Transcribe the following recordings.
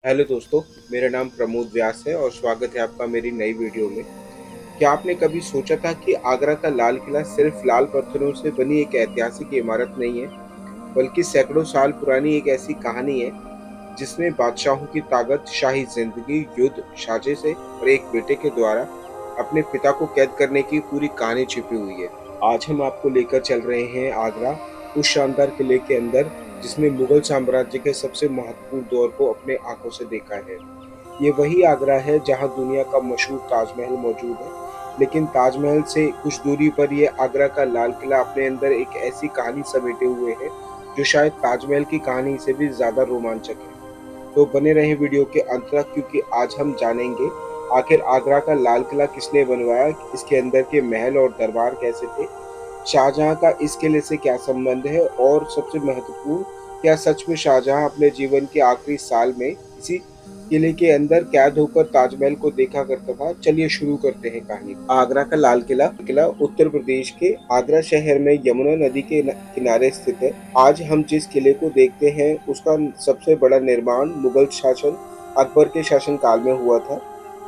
Hello दोस्तों, मेरा नाम प्रमोद व्यास है और स्वागत है आपका मेरी नई वीडियो में। क्या आपने कभी सोचा था कि आगरा का लाल किला सिर्फ लाल पत्थरों से बनी एक ऐतिहासिक इमारत नहीं है, बल्कि सैकड़ों साल पुरानी एक ऐसी कहानी है जिसमें बादशाहों की ताकत, शाही जिंदगी, युद्ध, साजिशें और एक बेटे के द्वारा अपने पिता को कैद करने की पूरी कहानी छिपी हुई है। आज हम आपको लेकर चल रहे हैं आगरा, उस शानदार किले के अंदर जिसने मुगल साम्राज्य के सबसे महत्वपूर्ण दौर को अपने आंखों से देखा है। ये वही आगरा है जहां दुनिया का मशहूर ताजमहल मौजूद है, लेकिन ताजमहल से कुछ दूरी पर ये आगरा का लाल किला अपने अंदर एक ऐसी कहानी समेटे हुए है जो शायद ताजमहल की कहानी से भी ज्यादा रोमांचक है। तो बने रहें वीडियो के अंत तक, क्योंकि आज हम जानेंगे आखिर आगरा का लाल किला किसने बनवाया, इसके अंदर के महल और दरबार कैसे थे, शाहजहां का इस किले से क्या संबंध है और सबसे महत्वपूर्ण, क्या सच में शाहजहां अपने जीवन के आखिरी साल में इसी किले के अंदर कैद होकर ताजमहल को देखा करता था। चलिए शुरू करते हैं कहानी। आगरा का लाल किला किला उत्तर प्रदेश के आगरा शहर में यमुना नदी के किनारे स्थित है। आज हम जिस किले को देखते हैं उसका सबसे बड़ा निर्माण मुगल शासन अकबर के शासनकाल में हुआ था।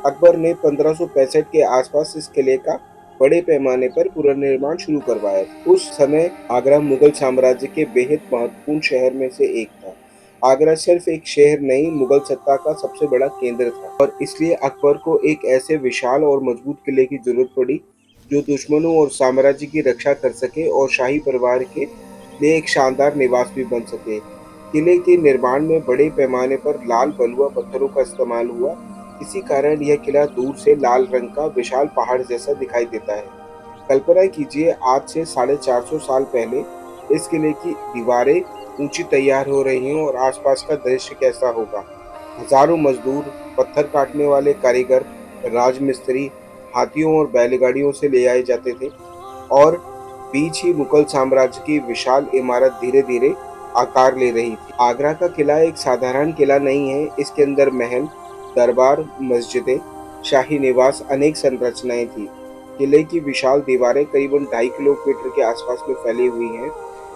अकबर ने 1565 के आसपास इस किले का बड़े पैमाने पर पुनर्निर्माण शुरू करवाया। उस समय आगरा मुगल साम्राज्य के बेहद महत्वपूर्ण शहर में से एक था। आगरा सिर्फ एक शहर नहीं, मुगल सत्ता का सबसे बड़ा केंद्र था और इसलिए अकबर को एक ऐसे विशाल और मजबूत किले की जरूरत पड़ी जो दुश्मनों और साम्राज्य की रक्षा कर सके और शाही परिवार के लिए एक शानदार निवास भी बन सके। किले के निर्माण में बड़े पैमाने पर लाल बलुआ पत्थरों का इस्तेमाल हुआ। इसी कारण यह किला दूर से लाल रंग का विशाल पहाड़ जैसा दिखाई देता है। कल्पना कीजिए, आज से 450 साल पहले इस किले की दीवारें ऊंची तैयार हो रही हैं और आसपास का दृश्य कैसा होगा। हजारों मजदूर, पत्थर काटने वाले कारीगर, राजमिस्त्री हाथियों और बैलगाड़ियों से ले आए जाते थे और बीच ही मुगल साम्राज्य की विशाल इमारत धीरे धीरे आकार ले रही थी। आगरा का किला एक साधारण किला नहीं है, इसके अंदर महल, दरबार, मस्जिदें, शाही निवास, अनेक संरचनाएं थी। किले की विशाल दीवारें करीबन 2.5 किलोमीटर के आसपास में फैली हुई हैं।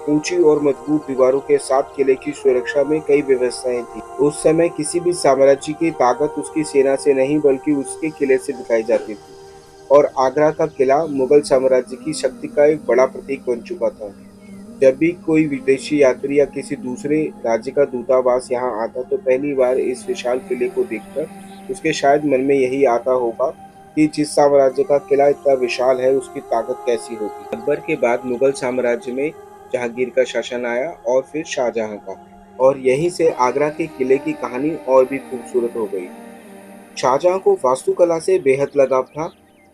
ऊंची और मजबूत दीवारों के साथ किले की सुरक्षा में कई व्यवस्थाएं थी। उस समय किसी भी साम्राज्य की ताकत उसकी सेना से नहीं बल्कि उसके किले से दिखाई जाती थी और आगरा का किला मुगल साम्राज्य की शक्ति का एक बड़ा प्रतीक बन चुका था। जब भी कोई विदेशी यात्री या किसी दूसरे राज्य का दूतावास यहाँ आता तो पहली बार इस विशाल किले को देखकर उसके शायद मन में यही आता होगा कि जिस साम्राज्य का किला इतना विशाल है उसकी ताकत कैसी होगी। अकबर के बाद मुगल साम्राज्य में जहांगीर का शासन आया और फिर शाहजहां का, और यहीं से आगरा के किले की कहानी और भी खूबसूरत हो गई। शाहजहां को वास्तुकला से बेहद लगाव था।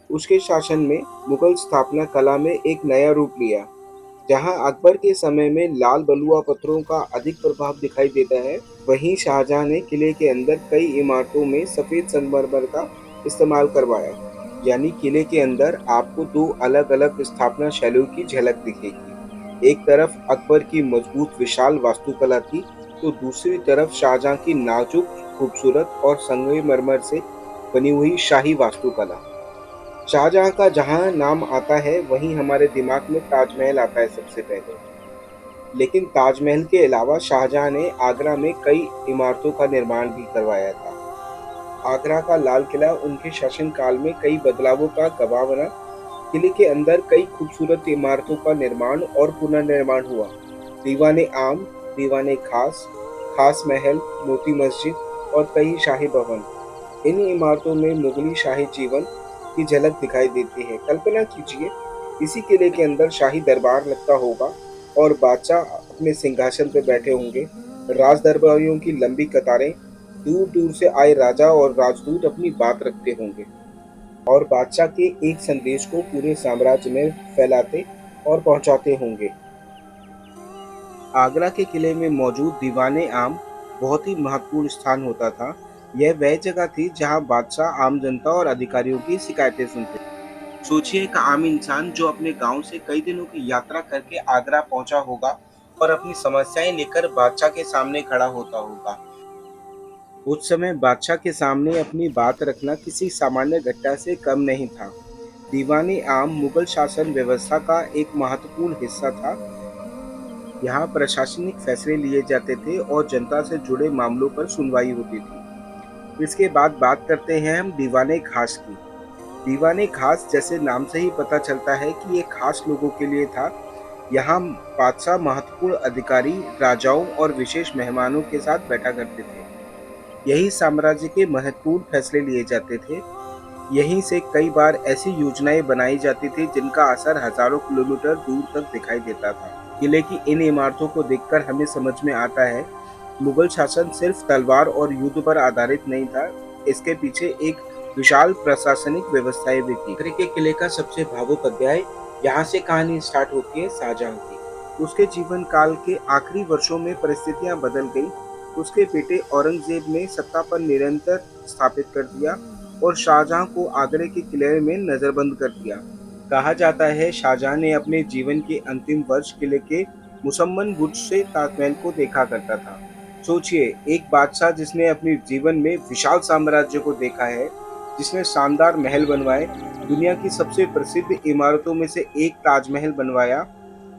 उसके शासन में मुगल स्थापना कला में एक नया रूप लिया। जहां अकबर के समय में लाल बलुआ पत्थरों का अधिक प्रभाव दिखाई देता है, वहीं शाहजहां ने किले के अंदर कई इमारतों में सफेद संगमरमर का इस्तेमाल करवाया। यानी किले के अंदर आपको दो अलग अलग स्थापना शैलियों की झलक दिखेगी। एक तरफ अकबर की मजबूत विशाल वास्तुकला थी, तो दूसरी तरफ शाहजहां की नाजुक, खूबसूरत और संगमरमर से बनी हुई शाही वास्तुकला। शाहजहां का जहां नाम आता है वहीं हमारे दिमाग में ताजमहल आता है सबसे पहले। लेकिन ताजमहल के अलावा शाहजहां ने आगरा में कई इमारतों का निर्माण भी करवाया था। आगरा का लाल किला उनके शासनकाल में कई बदलावों का गवाह बना। किले के अंदर कई खूबसूरत इमारतों का निर्माण और पुनर्निर्माण हुआ। दीवाने आम, दीवाने खास, खास महल, मोती मस्जिद और कई शाही भवन। इन इमारतों में मुगली शाही जीवन की झलक दिखाई देती है। कल्पना कीजिए, इसी किले के अंदर शाही दरबार लगता होगा और बादशाह अपने सिंहासन पर बैठे होंगे। राज दरबारियों की लंबी कतारें, दूर दूर से आए राजा और राजदूत अपनी बात रखते होंगे और बादशाह के एक संदेश को पूरे साम्राज्य में फैलाते और पहुंचाते होंगे। आगरा के किले में मौजूद दीवाने आम बहुत ही महत्वपूर्ण स्थान होता था। यह वह जगह थी जहां बादशाह आम जनता और अधिकारियों की शिकायतें सुनते। सोचिए, एक आम इंसान जो अपने गांव से कई दिनों की यात्रा करके आगरा पहुंचा होगा और अपनी समस्याएं लेकर बादशाह के सामने खड़ा होता होगा। उस समय बादशाह के सामने अपनी बात रखना किसी सामान्य घटना से कम नहीं था। दीवानी आम मुगल शासन व्यवस्था का एक महत्वपूर्ण हिस्सा था। यहाँ प्रशासनिक फैसले लिए जाते थे और जनता से जुड़े मामलों पर सुनवाई होती थी। इसके बाद बात करते हैं हम दीवाने खास की। दीवाने खास जैसे नाम से ही पता चलता है कि ये खास लोगों के लिए था। यहाँ बादशाह महत्वपूर्ण अधिकारी, राजाओं और विशेष मेहमानों के साथ बैठा करते थे। यही साम्राज्य के महत्वपूर्ण फैसले लिए जाते थे। यहीं से कई बार ऐसी योजनाएं बनाई जाती थी जिनका असर हजारों किलोमीटर दूर तक दिखाई देता था। किले की इन इमारतों को देखकर हमें समझ में आता है, मुगल शासन सिर्फ तलवार और युद्ध पर आधारित नहीं था, इसके पीछे एक विशाल प्रशासनिक व्यवस्थाएं भी थी। आगरे के किले का सबसे भावुक अध्याय, यहाँ से कहानी स्टार्ट होती है शाहजहां की। उसके जीवन काल के आखिरी वर्षों में परिस्थितियां बदल गई। उसके बेटे औरंगजेब ने सत्ता पर निरंतर स्थापित कर दिया और शाहजहां को आगरे के किले में नजरबंद कर दिया। कहा जाता है शाहजहां ने अपने जीवन के अंतिम वर्ष किले के मुसम्मन बुर्ज से ताजमहल को देखा करता था। सोचिए, एक बादशाह जिसने अपने जीवन में विशाल साम्राज्य को देखा है, जिसने शानदार महल बनवाए, दुनिया की सबसे प्रसिद्ध इमारतों में से एक ताजमहल बनवाया,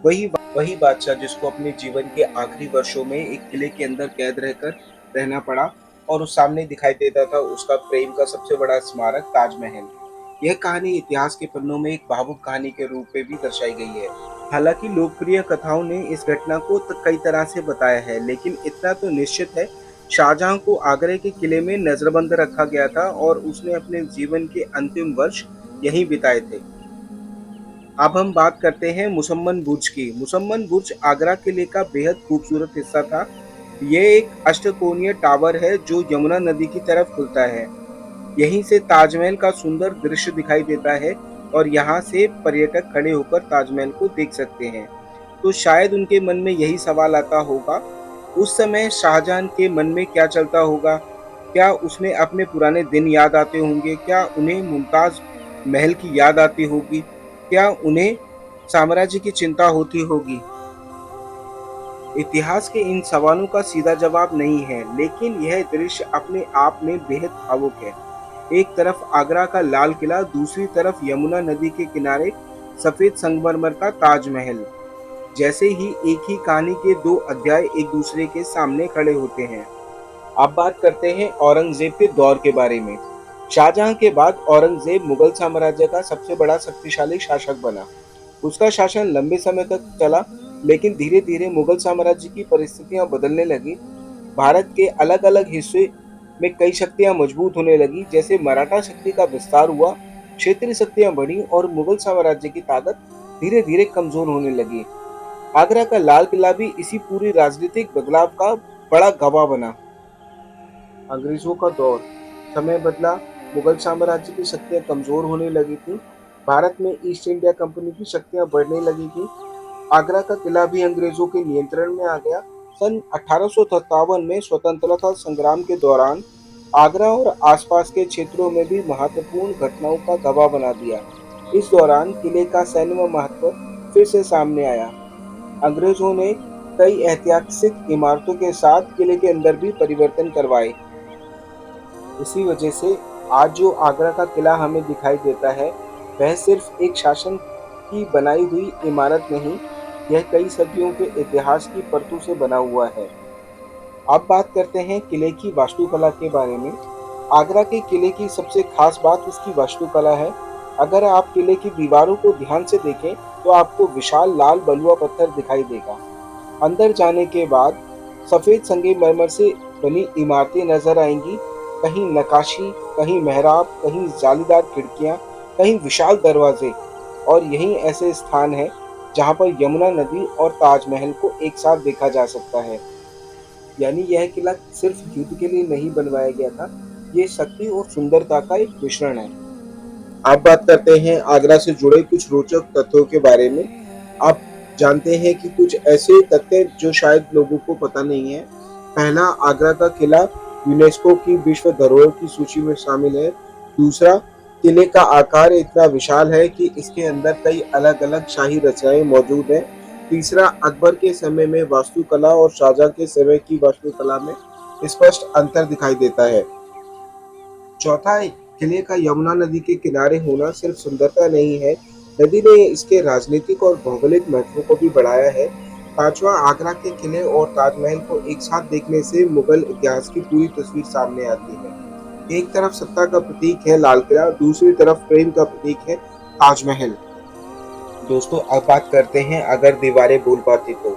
वही वही बादशाह जिसको अपने जीवन के आखिरी वर्षों में एक किले के अंदर कैद रहकर रहना पड़ा और उस सामने दिखाई देता था उसका प्रेम का सबसे बड़ा स्मारक ताजमहल। यह कहानी इतिहास के पन्नों में एक भावुक कहानी के रूप में भी दर्शाई गई है। हालांकि लोकप्रिय कथाओं ने इस घटना को कई तरह से बताया है, लेकिन इतना तो निश्चित है, शाहजहां को आगरे के किले में नजरबंद रखा गया था और उसने अपने जीवन के अंतिम वर्ष यहीं बिताए थे। अब हम बात करते हैं मुसम्मन बुर्ज की। मुसम्मन बुर्ज आगरा किले का बेहद खूबसूरत हिस्सा था। ये एक अष्टकोणीय टावर है जो यमुना नदी की तरफ खुलता है। यहीं से ताजमहल का सुंदर दृश्य दिखाई देता है और यहाँ से पर्यटक खड़े होकर ताजमहल को देख सकते हैं। तो शायद उनके मन में यही सवाल आता होगा, उस समय शाहजहां के मन में क्या चलता होगा? क्या उसने अपने पुराने दिन याद आते होंगे? क्या उन्हें मुमताज महल की याद आती होगी? क्या उन्हें साम्राज्य की चिंता होती होगी? इतिहास के इन सवालों का सीधा जवाब नहीं है, लेकिन यह दृश्य अपने आप में बेहद भावुक है। एक तरफ आगरा का लाल किला, दूसरी तरफ यमुना नदी के किनारे सफेद संगमरमर का ताजमहल। जैसे ही एक ही कहानी के दो अध्याय एक दूसरे के सामने खड़े होते हैं। अब बात करते हैं औरंगजेब के दौर के बारे में। शाहजहां के बाद औरंगजेब मुगल साम्राज्य का सबसे बड़ा शक्तिशाली शासक बना। उसका शासन लंबे समय तक चला, लेकिन धीरे धीरे मुगल साम्राज्य की परिस्थितियां बदलने लगी। भारत के अलग अलग हिस्से में कई शक्तियां मजबूत होने लगी, जैसे मराठा शक्ति का विस्तार हुआ, क्षेत्रीय शक्तियां बढ़ी और मुगल साम्राज्य की ताकत धीरे धीरे कमजोर होने लगी। आगरा का लाल किला भी इसी पूरी राजनीतिक बदलाव का बड़ा गवाह बना। अंग्रेजों का दौर, समय बदला, मुगल साम्राज्य की शक्तियां कमजोर होने लगी थी। भारत में ईस्ट इंडिया कंपनी की शक्तियां बढ़ने लगी थी। आगरा का किला भी अंग्रेजों के नियंत्रण में आ गया। सन 1857 में स्वतंत्रता संग्राम के दौरान आगरा और आसपास के क्षेत्रों में भी महत्वपूर्ण घटनाओं का गवाह बना दिया। इस दौरान किले का सैन्य महत्व फिर से सामने आया। अंग्रेजों ने कई ऐतिहासिक इमारतों के साथ किले के अंदर भी परिवर्तन करवाए। इसी वजह से आज जो आगरा का किला हमें दिखाई देता है, वह सिर्फ एक शासन की बनाई हुई इमारत नहीं, यह कई सदियों के इतिहास की परतों से बना हुआ है। अब बात करते हैं किले की वास्तुकला के बारे में। आगरा के किले की सबसे खास बात इसकी वास्तुकला है। अगर आप किले की दीवारों को ध्यान से देखें तो आपको विशाल लाल बलुआ पत्थर दिखाई देगा। अंदर जाने के बाद सफेद संगमरमर से बनी इमारतें नजर आएंगी। कहीं नक्काशी, कहीं मेहराब, कहीं जालीदार खिड़कियां, कहीं विशाल दरवाजे। और यही ऐसे स्थान है जहां पर यमुना नदी और ताजमहल को एक साथ देखा जा सकता है। यानी यह किला सिर्फ युद्ध के लिए नहीं बनवाया गया था, ये शक्ति और सुंदरता का एक मिश्रण है। आप बात करते हैं आगरा से जुड़े कुछ रोचक तथ्यों के बारे में। आप जानते हैं कि कुछ ऐसे तथ्य जो शायद लोगों को पता नहीं है। पहला, आगरा का किला यूनेस्को की विश्व धरोहर की सूची में शामिल है। दूसरा, किले का आकार इतना विशाल है कि इसके अंदर कई अलग अलग शाही रचनाएं मौजूद हैं। तीसरा, अकबर के समय में वास्तुकला और शाहजहां के समय की वास्तुकला में स्पष्ट अंतर दिखाई देता है। चौथा, किले का यमुना नदी के किनारे होना सिर्फ सुंदरता नहीं है, नदी ने इसके राजनीतिक और भौगोलिक महत्व को भी बढ़ाया है। पांचवा, आगरा के किले और ताजमहल को एक साथ देखने से मुगल इतिहास की पूरी तस्वीर सामने आती है। एक तरफ सत्ता का प्रतीक है लाल किला, दूसरी तरफ प्रेम का प्रतीक है ताजमहल। दोस्तों अब बात करते हैं अगर दीवारें बोल पाती तो।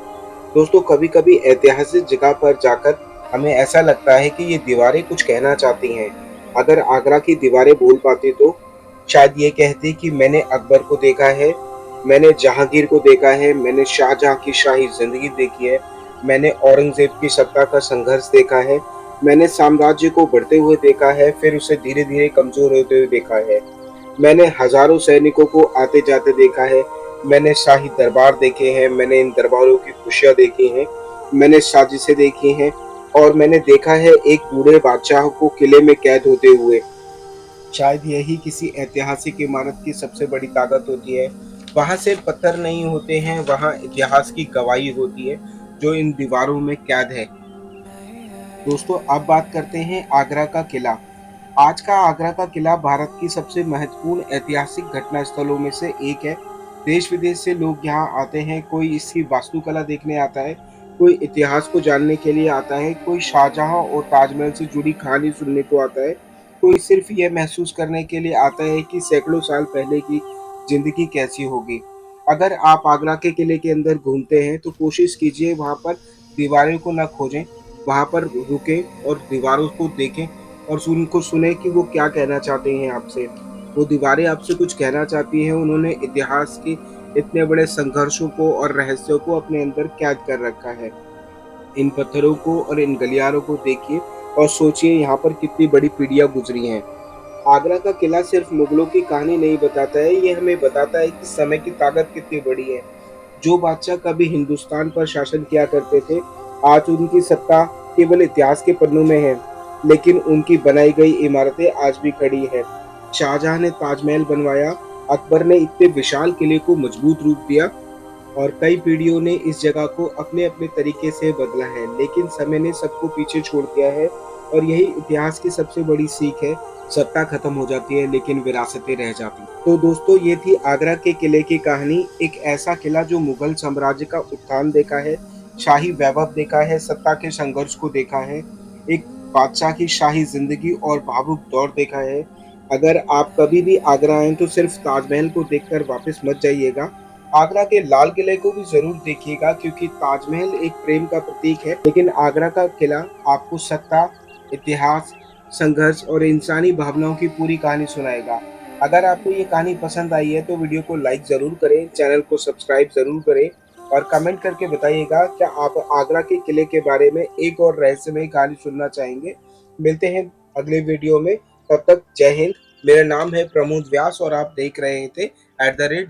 दोस्तों कभी कभी ऐतिहासिक जगह पर जाकर हमें ऐसा लगता है कि ये दीवारें कुछ कहना चाहती हैं। अगर आगरा की दीवारें बोल पाती तो शायद ये कहती कि मैंने अकबर को देखा है, मैंने जहांगीर को देखा है, मैंने शाहजहां की शाही जिंदगी देखी है, मैंने औरंगजेब की सत्ता का संघर्ष देखा है, मैंने साम्राज्य को बढ़ते हुए देखा है, फिर उसे धीरे धीरे कमजोर होते हुए देखा है, मैंने हजारों सैनिकों को आते जाते देखा है, मैंने शाही दरबार देखे हैं, मैंने इन दरबारों की खुशियां देखी हैं, मैंने साजिशें देखी हैं, और मैंने देखा है एक बूढ़े बादशाह को किले में कैद होते हुए। शायद यही किसी ऐतिहासिक इमारत की सबसे बड़ी ताकत होती है। वहां सिर्फ पत्थर नहीं होते हैं, वहां इतिहास की गवाही होती है जो इन दीवारों में कैद है। दोस्तों अब बात करते हैं आगरा का किला। आज का आगरा का किला भारत की सबसे महत्वपूर्ण ऐतिहासिक घटना स्थलों में से एक है। देश विदेश से लोग यहाँ आते हैं, कोई इसकी वास्तुकला देखने आता है, कोई इतिहास को जानने के लिए आता है, कोई शाहजहां और ताजमहल से जुड़ी कहानी सुनने को आता है, कोई सिर्फ यह महसूस करने के लिए आता है कि सैकड़ों साल पहले की जिंदगी कैसी होगी। अगर आप आगरा के किले के अंदर घूमते हैं तो कोशिश कीजिए वहां पर दीवारों को ना खोजें, वहां पर रुकें और दीवारों को देखें और उनको सुने कि वो क्या कहना चाहते हैं आपसे। वो दीवारें आपसे कुछ कहना चाहती हैं, उन्होंने इतिहास के इतने बड़े संघर्षों को और रहस्यों को अपने अंदर कैद कर रखा है। इन पत्थरों को और इन गलियारों को देखिए और सोचिए यहाँ पर कितनी बड़ी पीढ़ियां गुजरी हैं। आगरा का किला सिर्फ मुगलों की कहानी नहीं बताता है, ये हमें बताता है कि समय की ताकत कितनी बड़ी है। जो बादशाह कभी हिंदुस्तान पर शासन किया करते थे, आज उनकी सत्ता केवल इतिहास के पन्नों में है, लेकिन उनकी बनाई गई इमारतें आज भी खड़ी हैं। शाहजहां ने ताजमहल बनवाया, अकबर ने इतने विशाल किले को मजबूत रूप दिया, और कई पीढ़ियों ने इस जगह को अपने अपने तरीके से बदला है, लेकिन समय ने सबको पीछे छोड़ दिया है। और यही इतिहास की सबसे बड़ी सीख है, सत्ता खत्म हो जाती है लेकिन विरासतें रह जाती हैं। तो दोस्तों ये थी आगरा के किले की कहानी। एक ऐसा किला जो मुगल साम्राज्य का उत्थान देखा है, शाही वैभव देखा है, सत्ता के संघर्ष को देखा है, एक बादशाह की शाही जिंदगी और भावुक दौर देखा है। अगर आप कभी भी आगरा आए तो सिर्फ ताजमहल को देखकर वापस मत जाइएगा, आगरा के लाल किले को भी जरूर देखिएगा, क्योंकि ताजमहल एक प्रेम का प्रतीक है, लेकिन आगरा का किला आपको सत्ता, इतिहास, संघर्ष और इंसानी भावनाओं की पूरी कहानी सुनाएगा। अगर आपको ये कहानी पसंद आई है तो वीडियो को लाइक जरूर करें, चैनल को सब्सक्राइब जरूर करें, और कमेंट करके बताइएगा क्या आप आगरा के किले के बारे में एक और रहस्यमय कहानी सुनना चाहेंगे। मिलते हैं अगले वीडियो में, तब तक जय हिंद। मेरा नाम है प्रमोद व्यास और आप देख रहे थे @।